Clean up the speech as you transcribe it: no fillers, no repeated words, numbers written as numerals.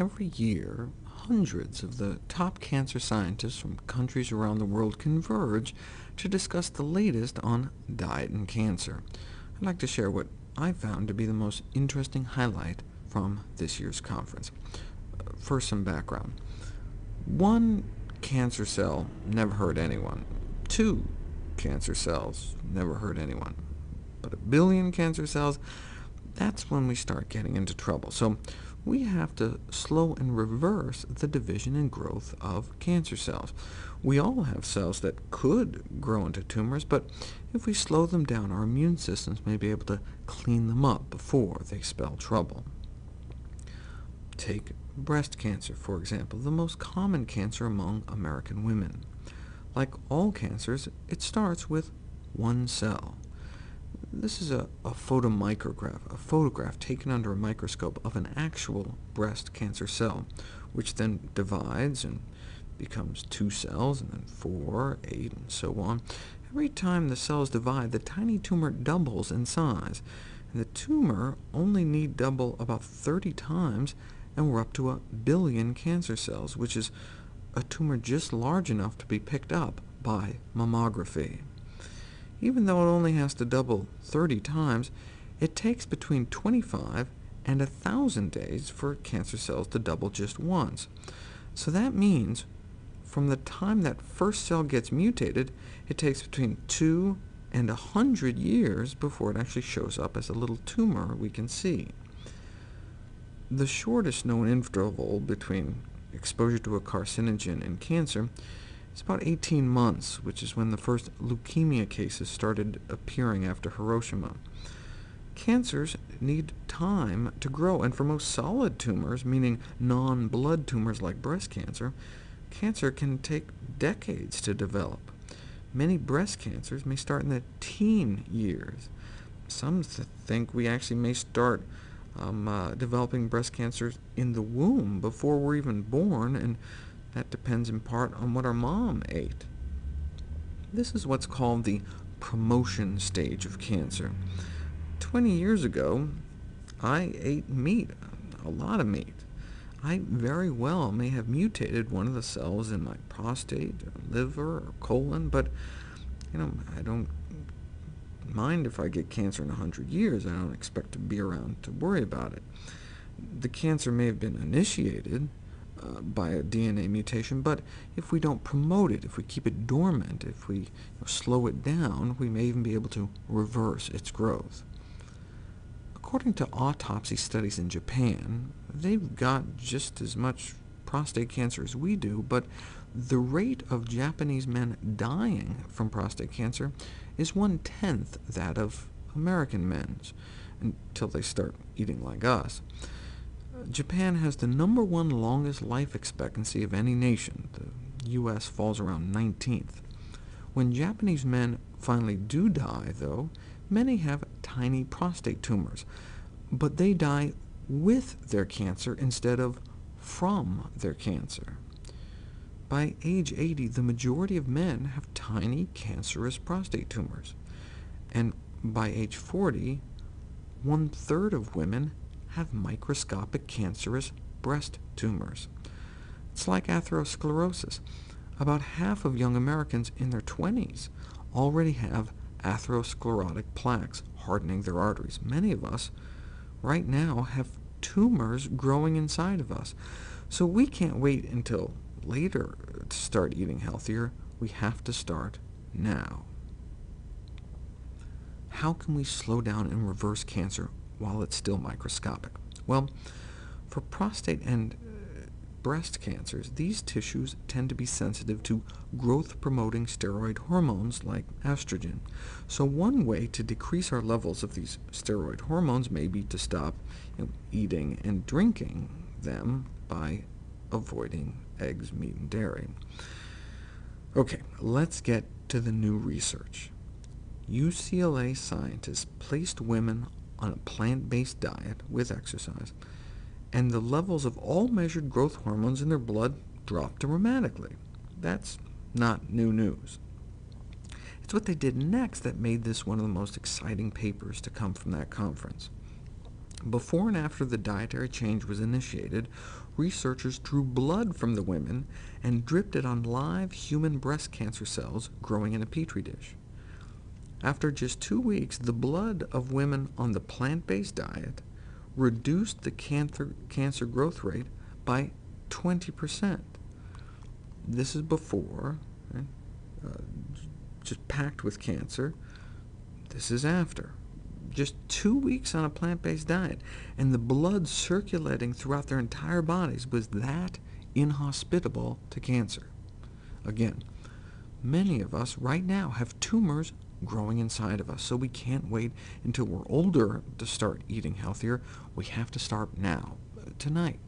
Every year, hundreds of the top cancer scientists from countries around the world converge to discuss the latest on diet and cancer. I'd like to share what I found to be the most interesting highlight from this year's conference. First, some background. One cancer cell never hurt anyone. Two cancer cells never hurt anyone. But a billion cancer cells, that's when we start getting into trouble. So we have to slow and reverse the division and growth of cancer cells. We all have cells that could grow into tumors, but if we slow them down, our immune systems may be able to clean them up before they spell trouble. Take breast cancer, for example, the most common cancer among American women. Like all cancers, it starts with one cell. This is a photograph taken under a microscope of an actual breast cancer cell, which then divides and becomes 2 cells, and then 4, 8, and so on. Every time the cells divide, the tiny tumor doubles in size, and the tumor only need double about 30 times, and we're up to 1 billion cancer cells, which is a tumor just large enough to be picked up by mammography. Even though it only has to double 30 times, it takes between 25 and 1,000 days for cancer cells to double just once. So that means from the time that first cell gets mutated, it takes between 2 and 100 years before it actually shows up as a little tumor we can see. The shortest known interval between exposure to a carcinogen and cancer is about 18 months, which is when the first leukemia cases started appearing after Hiroshima. Cancers need time to grow, and for most solid tumors, meaning non-blood tumors like breast cancer, cancer can take decades to develop. Many breast cancers may start in the teen years. Some think we actually may start developing breast cancers in the womb before we're even born, and that depends in part on what our mom ate. This is what's called the promotion stage of cancer. 20 years ago, I ate meat, a lot of meat. I very well may have mutated one of the cells in my prostate, or liver, or colon, but I don't mind if I get cancer in 100 years. I don't expect to be around to worry about it. The cancer may have been initiated by a DNA mutation, but if we don't promote it, if we keep it dormant, if we slow it down, we may even be able to reverse its growth. According to autopsy studies in Japan, they've got just as much prostate cancer as we do, but the rate of Japanese men dying from prostate cancer is 1/10 that of American men's, until they start eating like us. Japan has the #1 longest life expectancy of any nation. The U.S. falls around 19th. When Japanese men finally do die, though, many have tiny prostate tumors, but they die with their cancer instead of from their cancer. By age 80, the majority of men have tiny cancerous prostate tumors, and by age 40, 1/3 of women have microscopic cancerous breast tumors. It's like atherosclerosis. About half of young Americans in their 20s already have atherosclerotic plaques hardening their arteries. Many of us right now have tumors growing inside of us. So we can't wait until later to start eating healthier. We have to start now. How can we slow down and reverse cancer while it's still microscopic? Well, for prostate and breast cancers, these tissues tend to be sensitive to growth-promoting steroid hormones like estrogen. So one way to decrease our levels of these steroid hormones may be to stop eating and drinking them by avoiding eggs, meat, and dairy. OK, let's get to the new research. UCLA scientists placed women on a plant-based diet with exercise, and the levels of all measured growth hormones in their blood dropped dramatically. That's not new news. It's what they did next that made this one of the most exciting papers to come from that conference. Before and after the dietary change was initiated, researchers drew blood from the women and dripped it on live human breast cancer cells growing in a petri dish. After just 2 weeks, the blood of women on the plant-based diet reduced the cancer growth rate by 20%. This is before, right? Just packed with cancer. This is after. Just 2 weeks on a plant-based diet, and the blood circulating throughout their entire bodies was that inhospitable to cancer. Again, many of us right now have tumors growing inside of us, so we can't wait until we're older to start eating healthier. We have to start now, tonight.